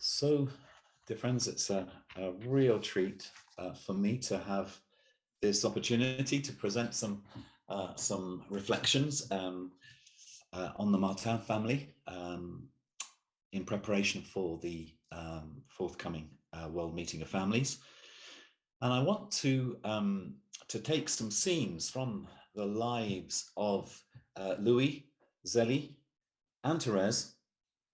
So, dear friends, it's a real treat for me to have this opportunity to present some reflections on the Martin family in preparation for the forthcoming World Meeting of Families. And I want to take some scenes from the lives of Louis, Zelie, and Therese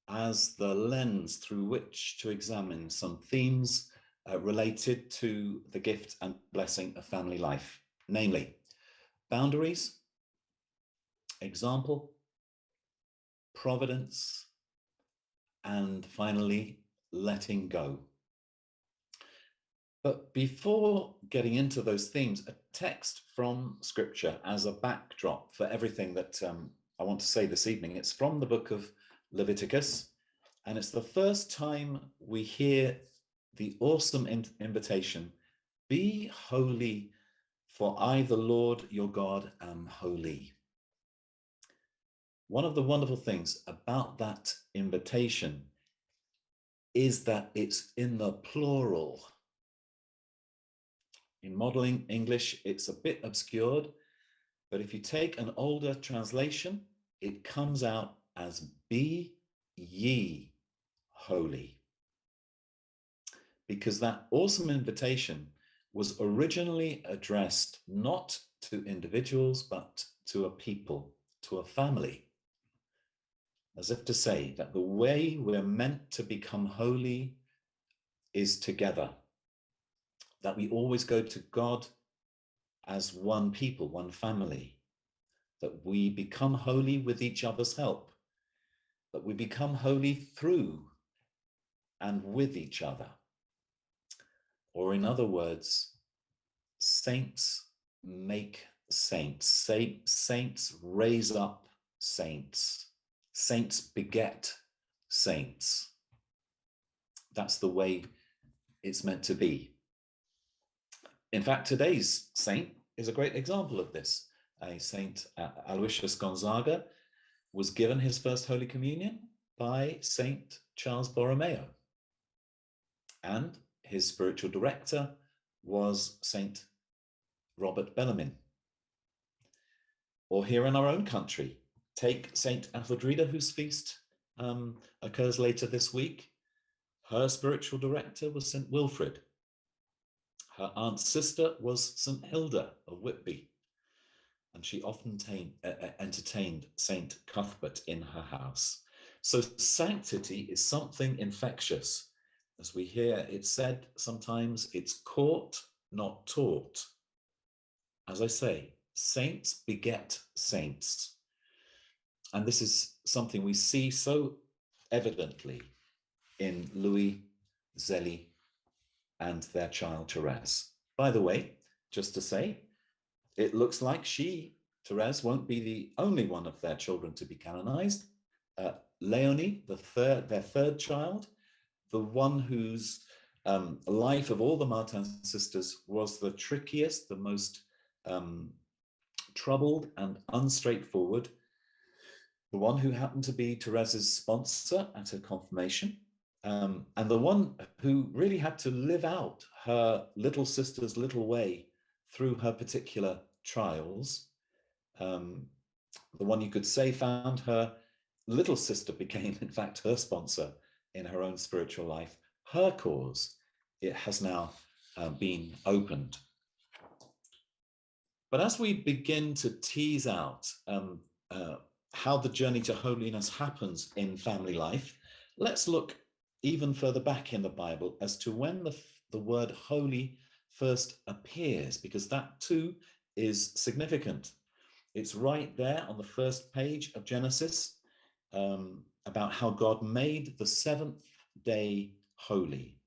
as the lens through which to examine some themes related to the gift and blessing of family life, namely boundaries, example, providence, and finally, letting go. But before getting into those themes, a text from Scripture as a backdrop for everything that I want to say this evening. It's from the book of Leviticus, and it's the first time we hear the awesome invitation, be holy, for I, the Lord your God, am holy. One of the wonderful things about that invitation is that it's in the plural. In modeling English, it's a bit obscured, but if you take an older translation, it comes out as be ye holy. Because that awesome invitation was originally addressed not to individuals, but to a people, to a family. As if to say that the way we're meant to become holy is together. That we always go to God as one people, one family. That we become holy with each other's help. That we become holy through and with each other. Or in other words, saints make saints. Saints raise up saints. Saints beget saints. That's the way it's meant to be. In fact, today's saint is a great example of this. Saint Aloysius Gonzaga was given his first Holy Communion by Saint Charles Borromeo. And his spiritual director was Saint Robert Bellarmine. Or here in our own country, take Saint Atheldreda, whose feast occurs later this week. Her spiritual director was Saint Wilfrid. Her aunt's sister was St. Hilda of Whitby, and she often entertained St. Cuthbert in her house. So sanctity is something infectious. As we hear it said sometimes, it's caught, not taught. As I say, saints beget saints. And this is something we see so evidently in Louis, Zelie, and their child Therese. By the way, just to say, it looks like Therese, won't be the only one of their children to be canonized. Leonie, their third child, the one whose life of all the Martin sisters was the trickiest, the most troubled and unstraightforward, the one who happened to be Therese's sponsor at her confirmation, and the one who really had to live out her little sister's little way through her particular trials. The one you could say found her little sister became, in fact, her sponsor in her own spiritual life. Her cause, it has now been opened. But as we begin to tease out how the journey to holiness happens in family life, let's look even further back in the Bible as to when the word holy first appears, because that too is significant. It's right there on the first page of Genesis about how God made the seventh day holy.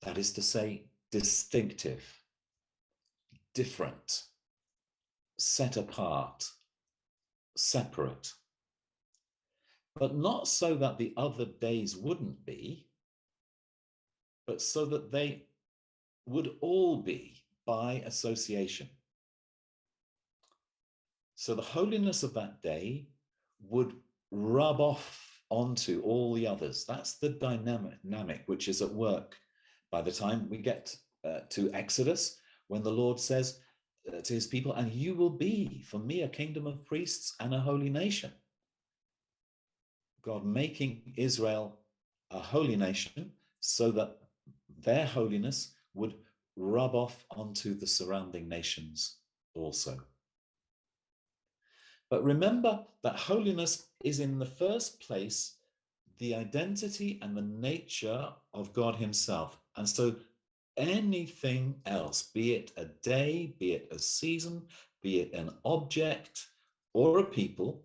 That is to say, distinctive, different, set apart, separate. But not so that the other days wouldn't be, but so that they would all be by association. So the holiness of that day would rub off onto all the others. That's the dynamic which is at work by the time we get to Exodus, when the Lord says to his people, and you will be for me a kingdom of priests and a holy nation. God making Israel a holy nation so that their holiness would rub off onto the surrounding nations also. But remember that holiness is in the first place the identity and the nature of God himself. And so anything else, be it a day, be it a season, be it an object or a people,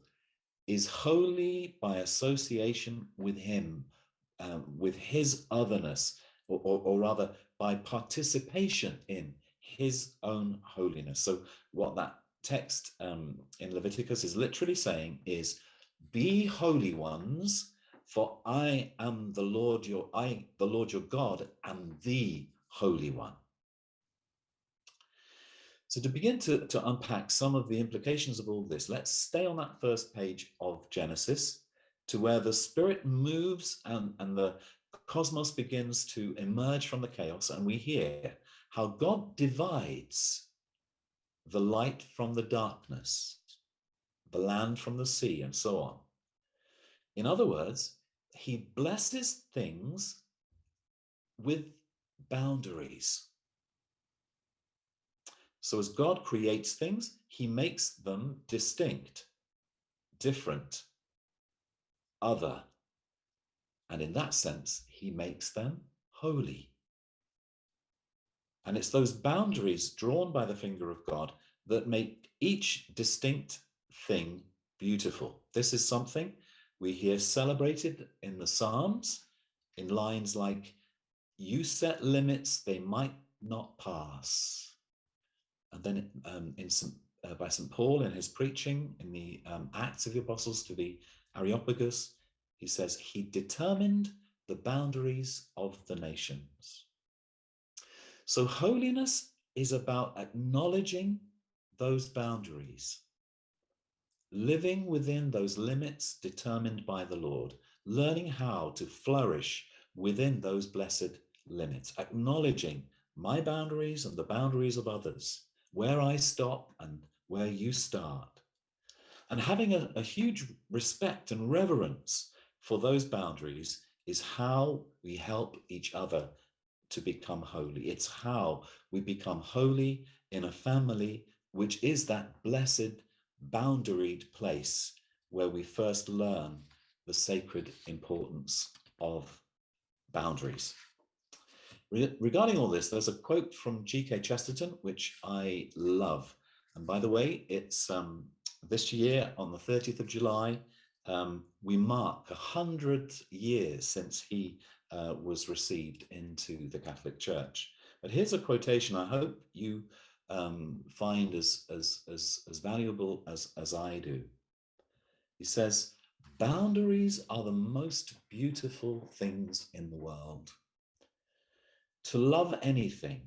is holy by association with him, with his otherness, or rather by participation in his own holiness. So what that text in Leviticus is literally saying is, be holy ones, for I am the Lord your God, am the Holy One. So to begin to unpack some of the implications of all this, let's stay on that first page of Genesis, to where the Spirit moves and the cosmos begins to emerge from the chaos, and we hear how God divides the light from the darkness, the land from the sea, and so on. In other words, he blesses things with boundaries. So as God creates things, he makes them distinct, different, other. And in that sense, he makes them holy. And it's those boundaries drawn by the finger of God that make each distinct thing beautiful. This is something we hear celebrated in the Psalms in lines like, you set limits they might not pass. And then by St. Paul in his preaching in the Acts of the Apostles to the Areopagus, he says, he determined the boundaries of the nations. So holiness is about acknowledging those boundaries, living within those limits determined by the Lord, learning how to flourish within those blessed limits, acknowledging my boundaries and the boundaries of others, where I stop and where you start, and having a huge respect and reverence for those boundaries is how we help each other to become holy. It's how we become holy in a family, which is that blessed boundaried place where we first learn the sacred importance of boundaries. Regarding all this, there's a quote from G.K. Chesterton, which I love. And by the way, it's this year on the 30th of July, we mark 100 years since he was received into the Catholic Church. But here's a quotation I hope you find as valuable as I do. He says, boundaries are the most beautiful things in the world. To love anything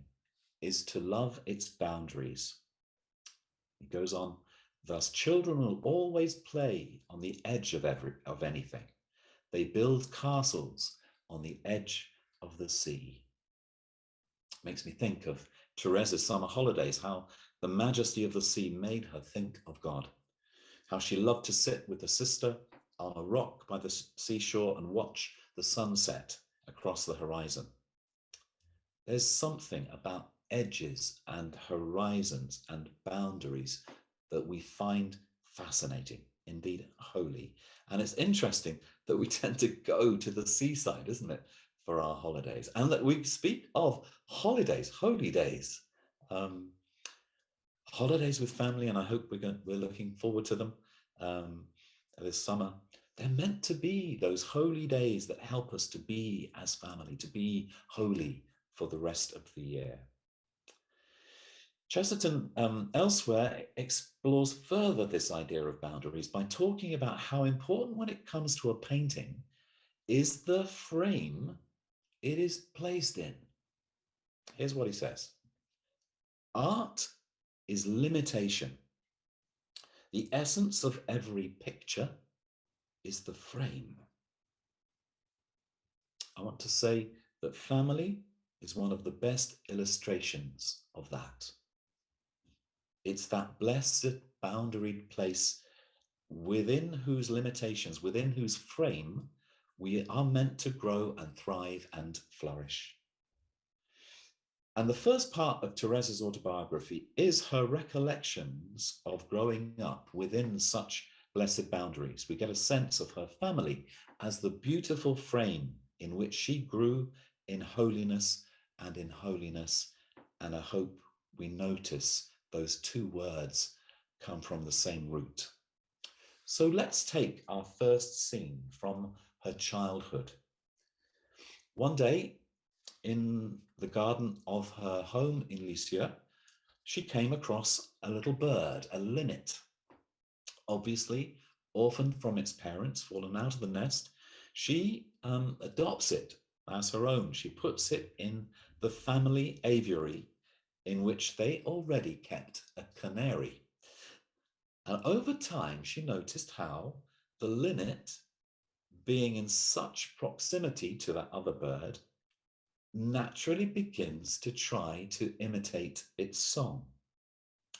is to love its boundaries. He goes on, thus children will always play on the edge of anything. They build castles on the edge of the sea. Makes me think of Therese's summer holidays, how the majesty of the sea made her think of God, how she loved to sit with a sister on a rock by the seashore and watch the sunset across the horizon. There's something about edges and horizons and boundaries that we find fascinating, indeed holy. And it's interesting that we tend to go to the seaside, isn't it, for our holidays? And that we speak of holidays, holy days, holidays with family, and I hope we're looking forward to them this summer. They're meant to be those holy days that help us to be as family, to be holy for the rest of the year. Chesterton elsewhere explores further this idea of boundaries by talking about how important when it comes to a painting is the frame it is placed in. Here's what he says. Art is limitation. The essence of every picture is the frame. I want to say that family is one of the best illustrations of that. It's that blessed boundaried place within whose limitations, within whose frame we are meant to grow and thrive and flourish. And the first part of Therese's autobiography is her recollections of growing up within such blessed boundaries. We get a sense of her family as the beautiful frame in which she grew in holiness and in holiness. And I hope we notice those two words come from the same root. So let's take our first scene from her childhood. One day, in the garden of her home in Lisieux, she came across a little bird, a linnet. Obviously, orphaned from its parents, fallen out of the nest, she adopts it as her own. She puts it in the family aviary in which they already kept a canary. And over time, she noticed how the linnet, being in such proximity to that other bird, naturally begins to try to imitate its song.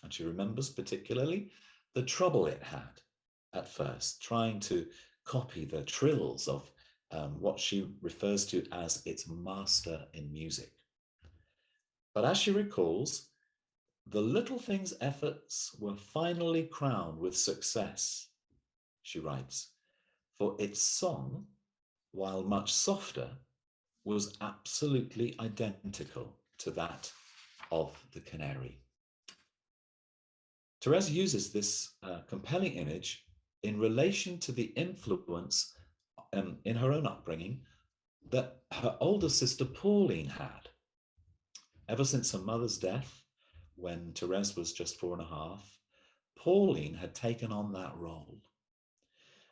And she remembers particularly the trouble it had at first, trying to copy the trills of what she refers to as its master in music. But as she recalls, the little thing's efforts were finally crowned with success, she writes, for its song, while much softer, was absolutely identical to that of the canary. Therese uses this compelling image in relation to the influence in her own upbringing that her older sister Pauline had. Ever since her mother's death, when Therese was just 4.5, Pauline had taken on that role.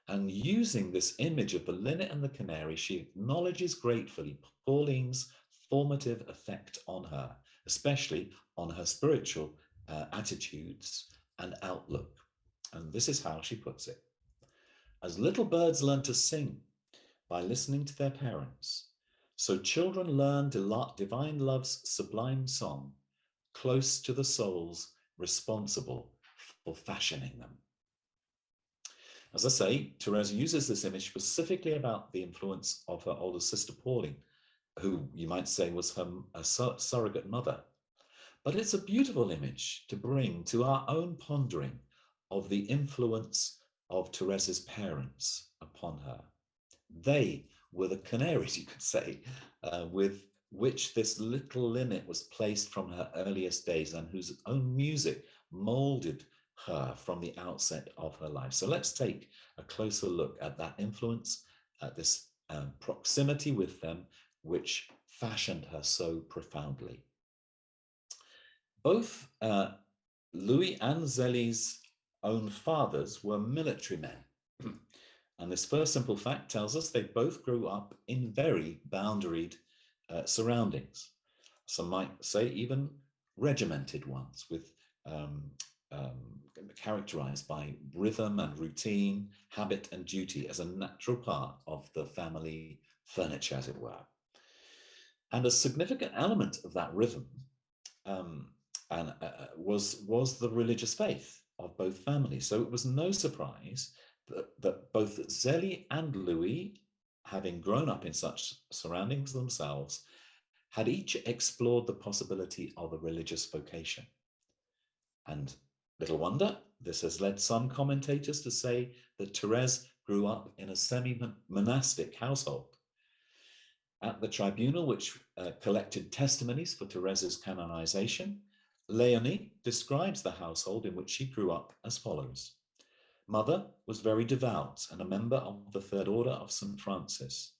And using this image of the linnet and the canary, she acknowledges gratefully Pauline's formative effect on her, especially on her spiritual attitudes and outlook. And this is how she puts it. As little birds learn to sing by listening to their parents, so children learn divine love's sublime song, close to the souls responsible for fashioning them. As I say, Therese uses this image specifically about the influence of her older sister Pauline, who you might say was her surrogate mother. But it's a beautiful image to bring to our own pondering of the influence of Therese's parents upon her. They were the canaries, you could say, with which this little linnet was placed from her earliest days and whose own music molded her from the outset of her life. So let's take a closer look at that influence, at this proximity with them, which fashioned her so profoundly. Both Louis and Zelie's own fathers were military men. And this first simple fact tells us they both grew up in very boundaried surroundings. Some might say even regimented ones, with characterized by rhythm and routine, habit and duty as a natural part of the family furniture, as it were. And a significant element of that rhythm was the religious faith of both families. So it was no surprise that both Zelie and Louis, having grown up in such surroundings themselves, had each explored the possibility of a religious vocation. And little wonder, this has led some commentators to say that Therese grew up in a semi-monastic household. At the tribunal, which collected testimonies for Therese's canonization, Léonie describes the household in which she grew up as follows. Mother was very devout and a member of the Third Order of St. Francis.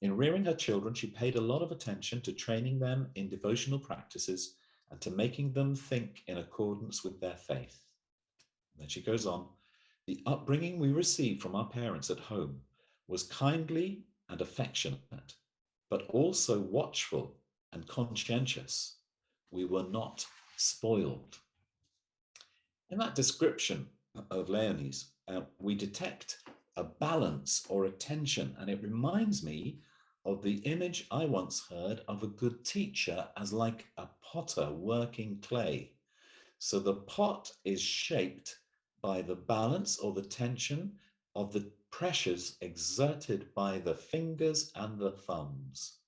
In rearing her children, she paid a lot of attention to training them in devotional practices and to making them think in accordance with their faith. And then she goes on, the upbringing we received from our parents at home was kindly and affectionate, but also watchful and conscientious. We were not spoiled. In that description of Léonie's, we detect a balance or a tension, and it reminds me of the image I once heard of a good teacher as like a potter working clay. So the pot is shaped by the balance or the tension of the pressures exerted by the fingers and the thumbs.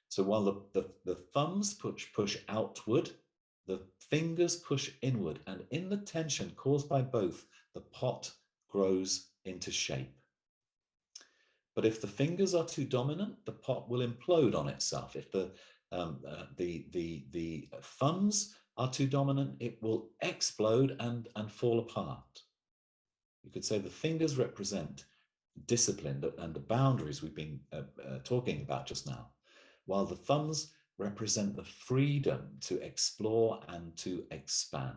So while the thumbs push outward, the fingers push inward, and in the tension caused by both, the pot grows into shape. But if the fingers are too dominant, the pot will implode on itself. If the thumbs are too dominant, it will explode and fall apart. You could say the fingers represent discipline and the boundaries we've been talking about just now, while the thumbs represent the freedom to explore and to expand.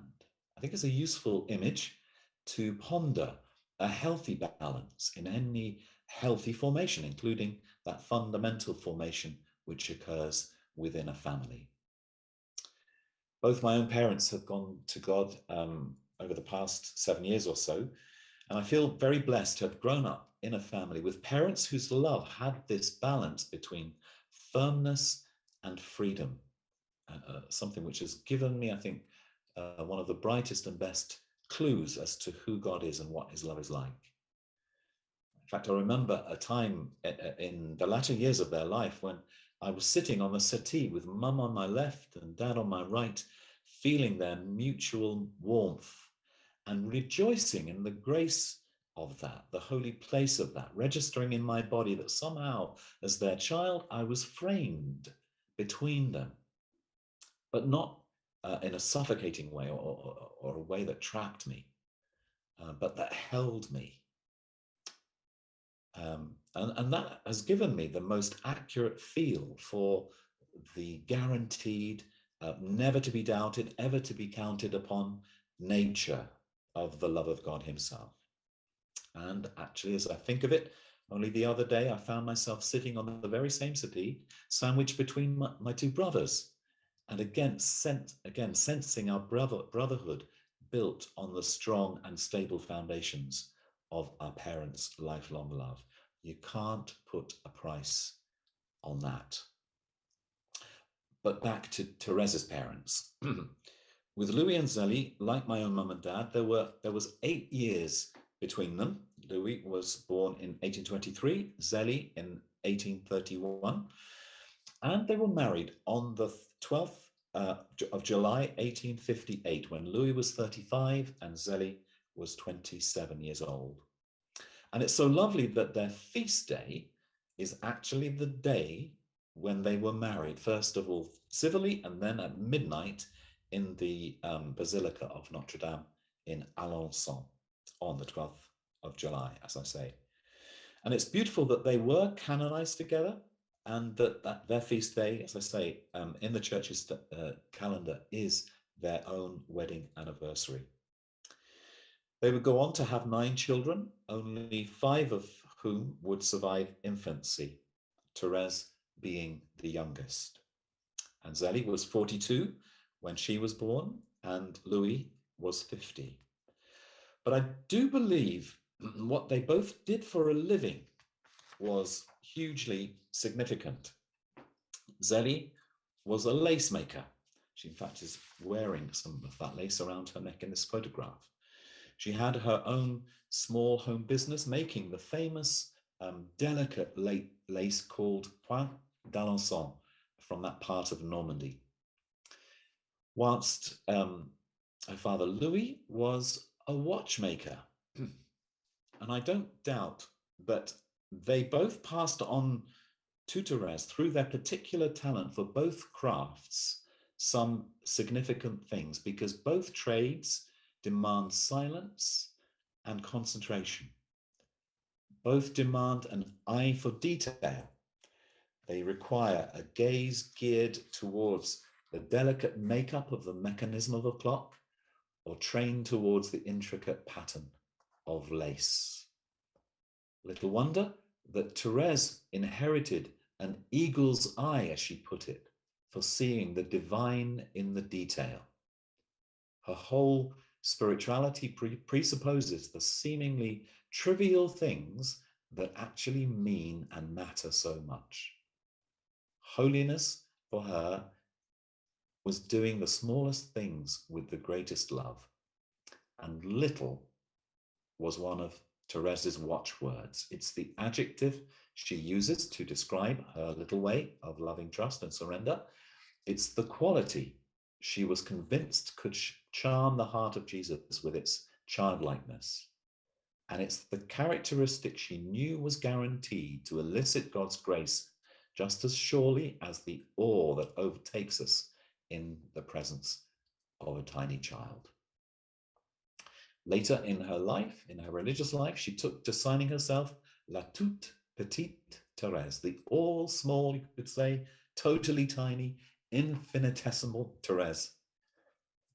I think it's a useful image to ponder a healthy balance in any healthy formation, including that fundamental formation which occurs within a family. Both my own parents have gone to God over the past 7 years or so, and I feel very blessed to have grown up in a family with parents whose love had this balance between firmness and freedom, something which has given me, I think, one of the brightest and best clues as to who God is and what his love is like. In fact, I remember a time in the latter years of their life when I was sitting on the settee with mum on my left and dad on my right, feeling their mutual warmth and rejoicing in the grace of that, the holy place of that, registering in my body that somehow, as their child, I was framed between them, but not in a suffocating way or a way that trapped me, but that held me. And that has given me the most accurate feel for the guaranteed, never to be doubted, ever to be counted upon nature of the love of God himself. And actually, as I think of it, only the other day, I found myself sitting on the very same settee, sandwiched between my two brothers. And again, sensing our brotherhood built on the strong and stable foundations of our parents' lifelong love. You can't put a price on that. But back to Therese's parents. With Louis and Zelie, like my own mum and dad, there was 8 years between them. Louis was born in 1823, Zelie in 1831, and they were married on the 12th of July 1858, when Louis was 35 and Zelie was 27 years old. And it's so lovely that their feast day is actually the day when they were married, first of all civilly and then at midnight in the Basilica of Notre Dame in Alençon on the 12th of July, as I say. And it's beautiful that they were canonized together, and that their feast day, as I say, in the church's calendar is their own wedding anniversary. They would go on to have 9 children, only 5 of whom would survive infancy, Therese being the youngest. And Zelie was 42 when she was born, and Louis was 50. But I do believe what they both did for a living was hugely significant. Zelie was a lace maker. She, in fact, is wearing some of that lace around her neck in this photograph. She had her own small home business making the famous delicate lace called Point d'Alençon from that part of Normandy. Whilst her father Louis was a watchmaker. And I don't doubt that they both passed on to Therese, through their particular talent for both crafts, some significant things, because both trades demand silence and concentration. Both demand an eye for detail. They require a gaze geared towards the delicate makeup of the mechanism of a clock, or trained towards the intricate pattern of lace. Little wonder that Therese inherited an eagle's eye, as she put it, for seeing the divine in the detail. Her whole spirituality presupposes the seemingly trivial things that actually mean and matter so much. Holiness for her was doing the smallest things with the greatest love. And little was one of Therese's watchwords. It's the adjective she uses to describe her little way of loving trust and surrender. It's the quality she was convinced could charm the heart of Jesus with its childlikeness. And it's the characteristic she knew was guaranteed to elicit God's grace just as surely as the awe that overtakes us in the presence of a tiny child. Later in her life, in her religious life, she took to signing herself La Toute Petite Thérèse, the all small, you could say, totally tiny, infinitesimal Thérèse.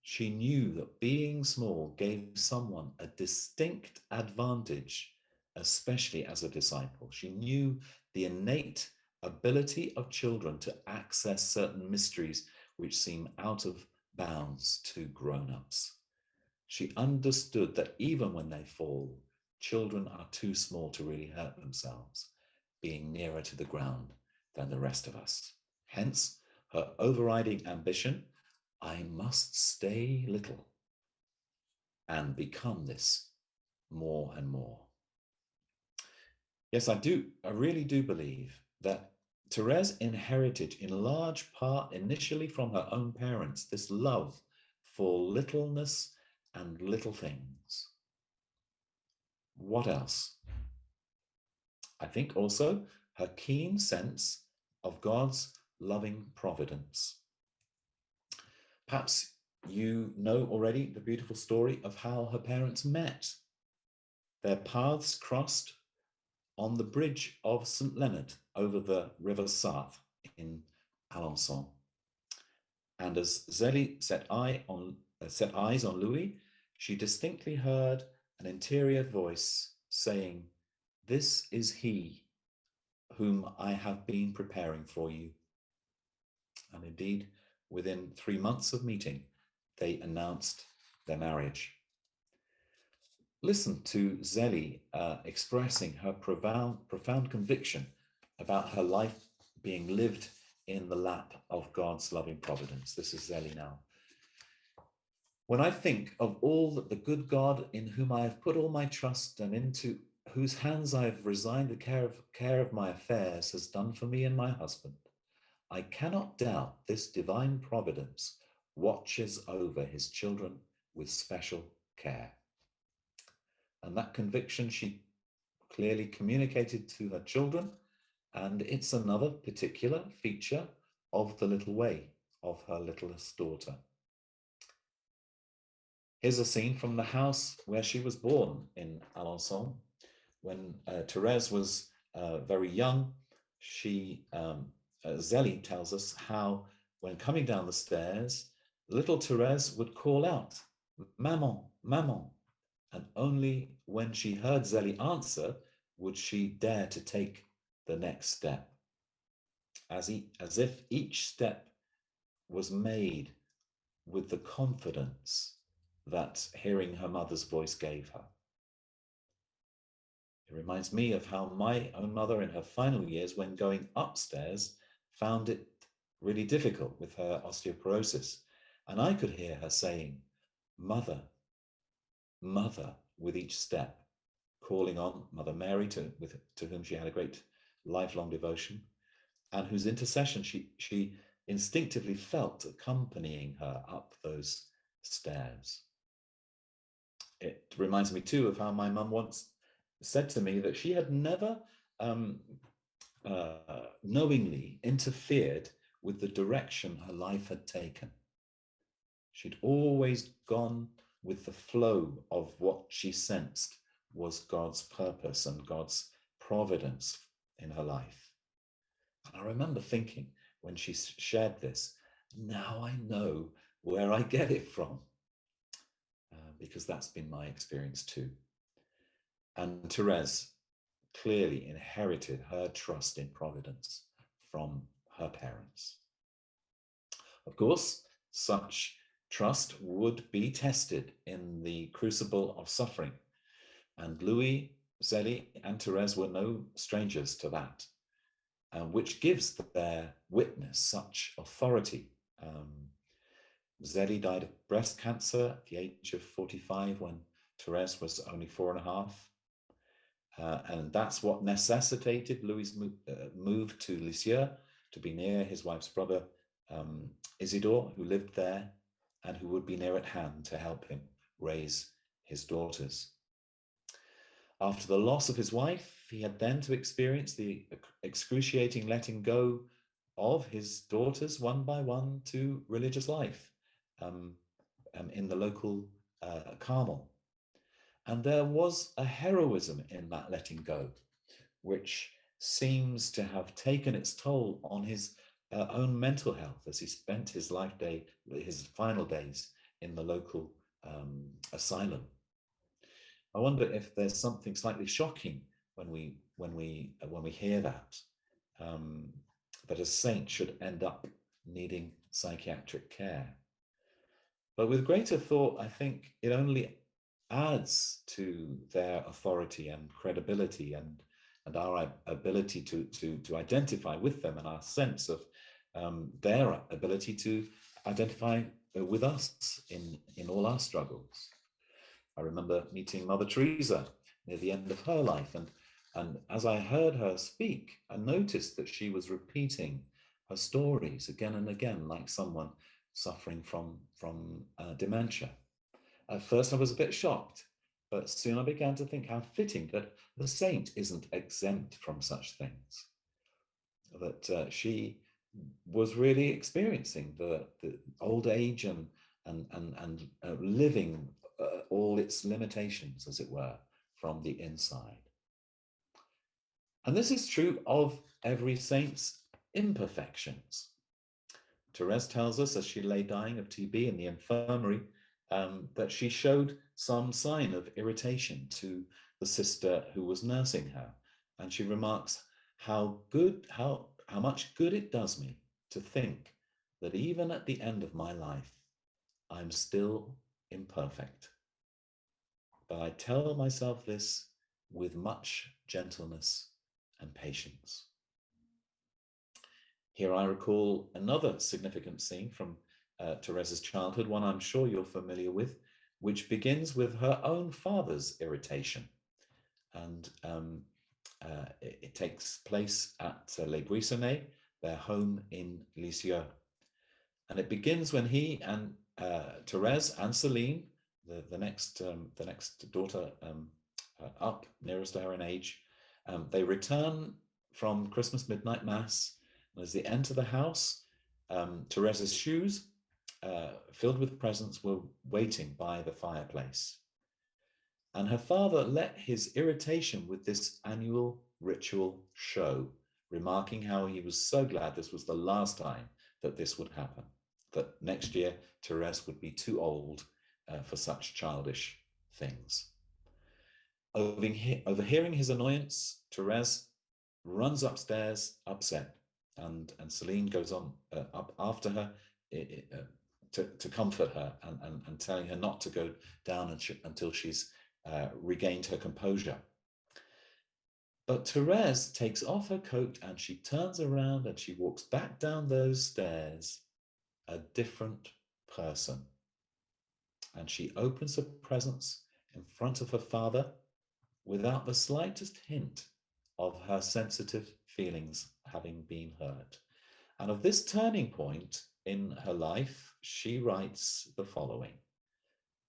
She knew that being small gave someone a distinct advantage, especially as a disciple. She knew the innate ability of children to access certain mysteries which seem out of bounds to grown-ups. She understood that even when they fall, children are too small to really hurt themselves, being nearer to the ground than the rest of us. Hence, her overriding ambition, I must stay little and become this more and more. Yes, I really do believe that Therese inherited in large part initially from her own parents this love for littleness and little things. What else? I think also her keen sense of God's loving providence. Perhaps you know already the beautiful story of how her parents met. Their paths crossed on the bridge of St Leonard over the River Sarthe in Alençon. And as Zelie set eyes on Louis, she distinctly heard an interior voice saying, "This is he whom I have been preparing for you." And indeed, within 3 months of meeting, they announced their marriage. Listen to Zelie expressing her profound conviction about her life being lived in the lap of God's loving providence. This is Zelie now. When I think of all that the good God in whom I have put all my trust and into whose hands I have resigned the care of my affairs has done for me and my husband, I cannot doubt this divine providence watches over his children with special care. And that conviction she clearly communicated to her children, and it's another particular feature of the little way of her littlest daughter. Here's a scene from the house where she was born in Alençon. When Therese was very young, Zelie tells us how, when coming down the stairs, little Therese would call out, "Maman, maman," and only when she heard Zelie answer would she dare to take the next step, as if each step was made with the confidence that hearing her mother's voice gave her. It reminds me of how my own mother in her final years, when going upstairs, found it really difficult with her osteoporosis. And I could hear her saying, "Mother, Mother," with each step, calling on Mother Mary, to whom she had a great lifelong devotion, and whose intercession she instinctively felt accompanying her up those stairs. It reminds me too of how my mum once said to me that she had never knowingly interfered with the direction her life had taken. She'd always gone with the flow of what she sensed was God's purpose and God's providence in her life. And I remember thinking when she shared this, now I know where I get it from, because that's been my experience too. And Therese clearly inherited her trust in providence from her parents. Of course, such trust would be tested in the crucible of suffering, and Louis, Zelie, and Therese were no strangers to that. which gives their witness such authority. Zelie died of breast cancer at the age of 45 when Therese was only 4.5. And that's what necessitated Louis' move to Lisieux, to be near his wife's brother, Isidore, who lived there and who would be near at hand to help him raise his daughters. After the loss of his wife, he had then to experience the excruciating letting go of his daughters one by one to religious life in the local Carmel. And there was a heroism in that letting go, which seems to have taken its toll on his own mental health as he spent his final days in the local asylum. I wonder if there's something slightly shocking when we hear that a saint should end up needing psychiatric care. But with greater thought, I think it only adds to their authority and credibility and our ability to identify with them, and our sense of their ability to identify with us in all our struggles. I remember meeting Mother Teresa near the end of her life, and as I heard her speak, I noticed that she was repeating her stories again and again, like someone suffering from dementia. At first I was a bit shocked, but soon I began to think how fitting that the saint isn't exempt from such things, that she was really experiencing the old age and living all its limitations, as it were, from the inside. And this is true of every saint's imperfections. Therese tells us, as she lay dying of TB in the infirmary, that she showed some sign of irritation to the sister who was nursing her. And she remarks how much good it does me to think that even at the end of my life, I'm still imperfect. But I tell myself this with much gentleness and patience. Here I recall another significant scene from Therese's childhood, one I'm sure you're familiar with, which begins with her own father's irritation. And it takes place at Les Buissonnets, their home in Lisieux. And it begins when he and Therese and Celine, the next daughter up nearest to her in age, they return from Christmas midnight mass. And as they enter the house, Therese's shoes, filled with presents, were waiting by the fireplace. And her father let his irritation with this annual ritual show, remarking how he was so glad this was the last time that this would happen, that next year Therese would be too old for such childish things. Overhearing his annoyance, Therese runs upstairs upset, and Celine goes on up after her to comfort her and telling her not to go down until she's regained her composure. But Therese takes off her coat and she turns around and she walks back down those stairs a different person. And she opens her presents in front of her father without the slightest hint of her sensitive feelings having been hurt. And of this turning point in her life, she writes the following: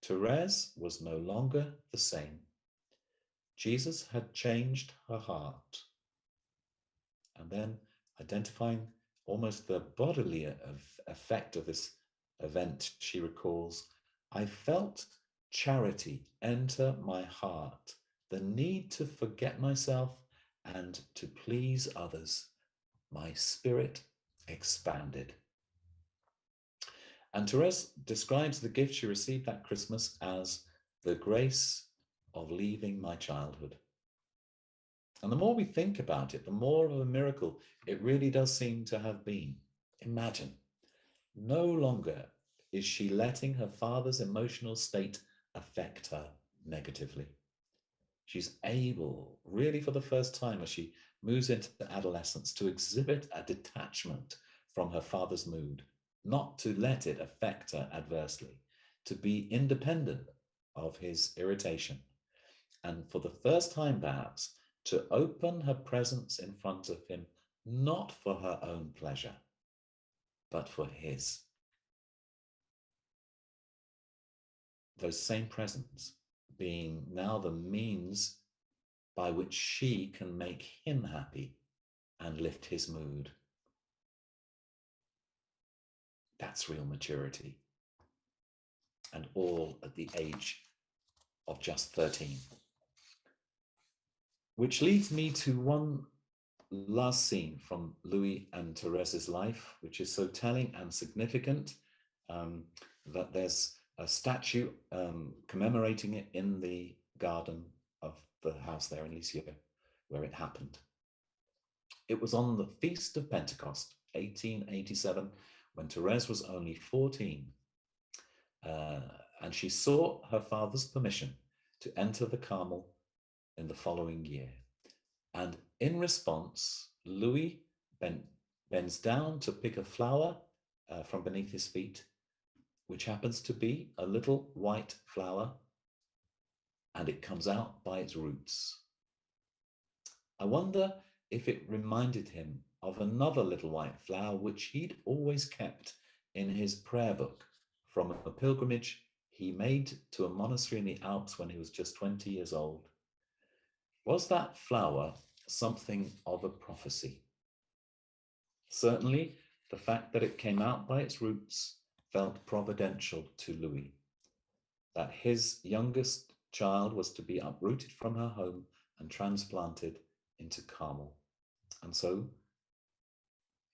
Therese was no longer the same. Jesus had changed her heart. And then, identifying almost the bodily effect of this event, she recalls, I felt charity enter my heart, the need to forget myself and to please others. My spirit expanded. And Therese describes the gift she received that Christmas as the grace of leaving my childhood. And the more we think about it, the more of a miracle it really does seem to have been. Imagine, no longer is she letting her father's emotional state affect her negatively. She's able, really for the first time as she moves into adolescence, to exhibit a detachment from her father's mood, not to let it affect her adversely, to be independent of his irritation, and for the first time perhaps, to open her presence in front of him, not for her own pleasure, but for his. Those same presents being now the means by which she can make him happy and lift his mood. That's real maturity. And all at the age of just 13. Which leads me to one last scene from Louis and Therese's life, which is so telling and significant that there's a statue commemorating it in the garden of the house there in Lisieux, where it happened. It was on the Feast of Pentecost, 1887, when Therese was only 14, and she sought her father's permission to enter the Carmel in the following year. And in response, Louis bends down to pick a flower from beneath his feet, which happens to be a little white flower, and it comes out by its roots. I wonder if it reminded him of another little white flower which he'd always kept in his prayer book from a pilgrimage he made to a monastery in the Alps when he was just 20 years old. Was that flower something of a prophecy? Certainly, the fact that it came out by its roots felt providential to Louis, that his youngest child was to be uprooted from her home and transplanted into Carmel. And so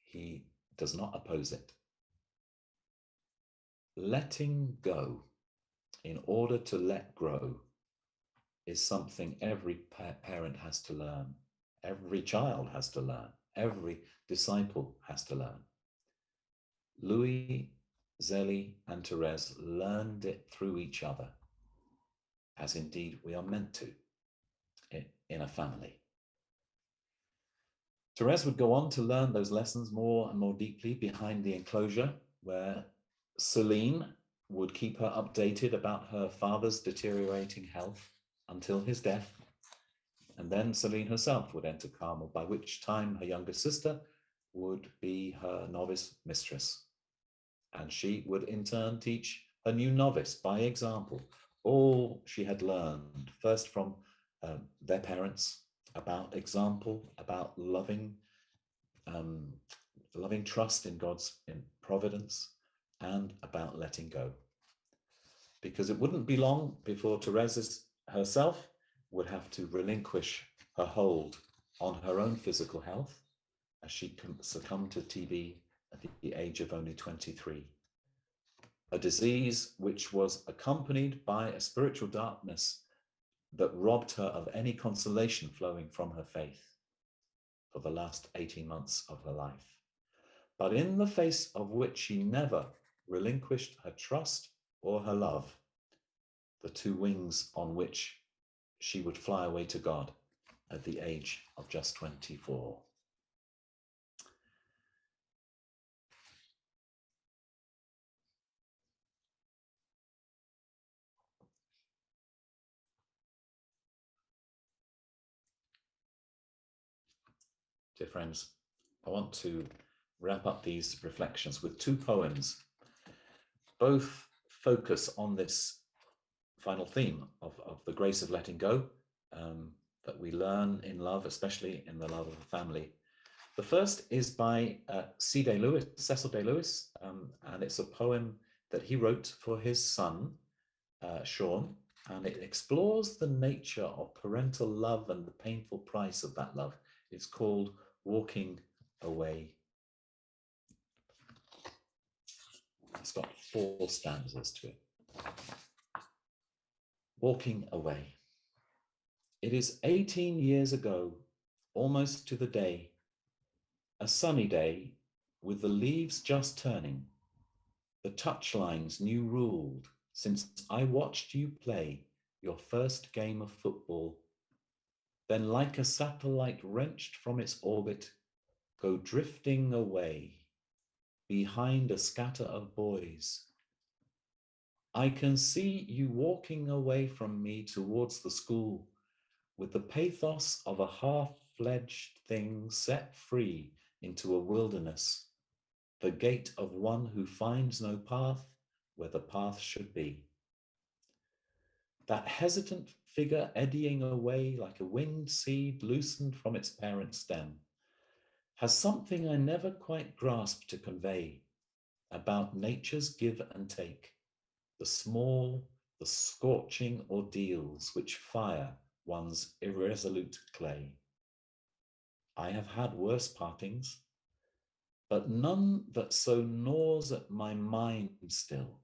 he does not oppose it. Letting go in order to let grow is something every parent has to learn. Every child has to learn. Every disciple has to learn. Louis, Zelie, and Therese learned it through each other, as indeed we are meant to in a family. Therese would go on to learn those lessons more and more deeply behind the enclosure, where Celine would keep her updated about her father's deteriorating health until his death. And then Celine herself would enter Carmel, by which time her younger sister would be her novice mistress. And she would in turn teach her new novice by example all she had learned, first from their parents, about example, about loving trust in God's providence, and about letting go. Because it wouldn't be long before Therese herself would have to relinquish her hold on her own physical health, as she succumbed to TB at the age of only 23. A disease which was accompanied by a spiritual darkness that robbed her of any consolation flowing from her faith for the last 18 months of her life, but in the face of which she never relinquished her trust or her love, the two wings on which she would fly away to God at the age of just 24. Dear friends, I want to wrap up these reflections with two poems. Both focus on this final theme of the grace of letting go that we learn in love, especially in the love of a family. The first is by Cecil Day Lewis, and it's a poem that he wrote for his son, Sean, and it explores the nature of parental love and the painful price of that love. It's called Walking Away. It's got 4 stanzas to it. Walking Away. It is 18 years ago, almost to the day, a sunny day with the leaves just turning, the touchlines new ruled, since I watched you play your first game of football then like a satellite wrenched from its orbit, go drifting away behind a scatter of boys. I can see you walking away from me towards the school with the pathos of a half-fledged thing set free into a wilderness, the gait of one who finds no path where the path should be. That hesitant figure eddying away like a winged seed loosened from its parent stem has something I never quite grasped to convey about nature's give and take, the small, the scorching ordeals which fire one's irresolute clay. I have had worse partings, but none that so gnaws at my mind still.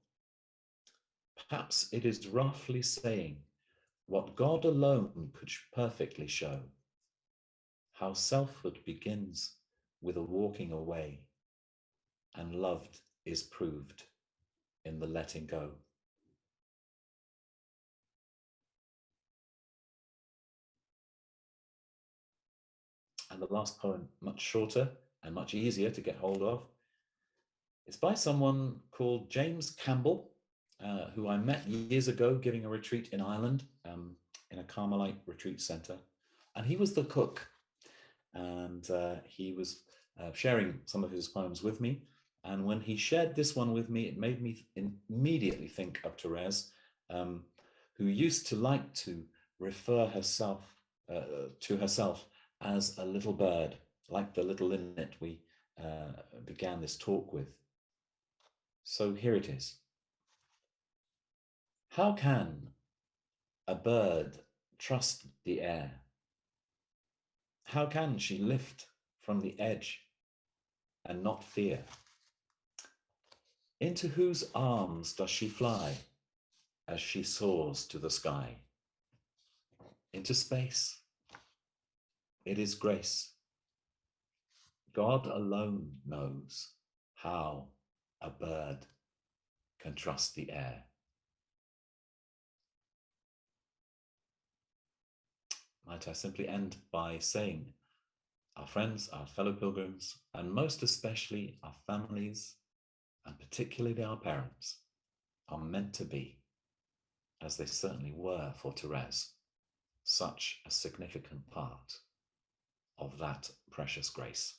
Perhaps it is roughly saying what God alone could perfectly show, how selfhood begins with a walking away, and loved is proved in the letting go. And the last poem, much shorter and much easier to get hold of, is by someone called James Campbell, who I met years ago giving a retreat in Ireland, in a Carmelite retreat center. And he was the cook. And he was sharing some of his poems with me. And when he shared this one with me, it made me immediately think of Therese, who used to like to refer herself to herself as a little bird, like the little linnet we began this talk with. So here it is. How can a bird trust the air? How can she lift from the edge and not fear? Into whose arms does she fly as she soars to the sky? Into space. It is grace. God alone knows how a bird can trust the air. Might I simply end by saying, our friends, our fellow pilgrims, and most especially our families, and particularly our parents, are meant to be, as they certainly were for Therese, such a significant part of that precious grace.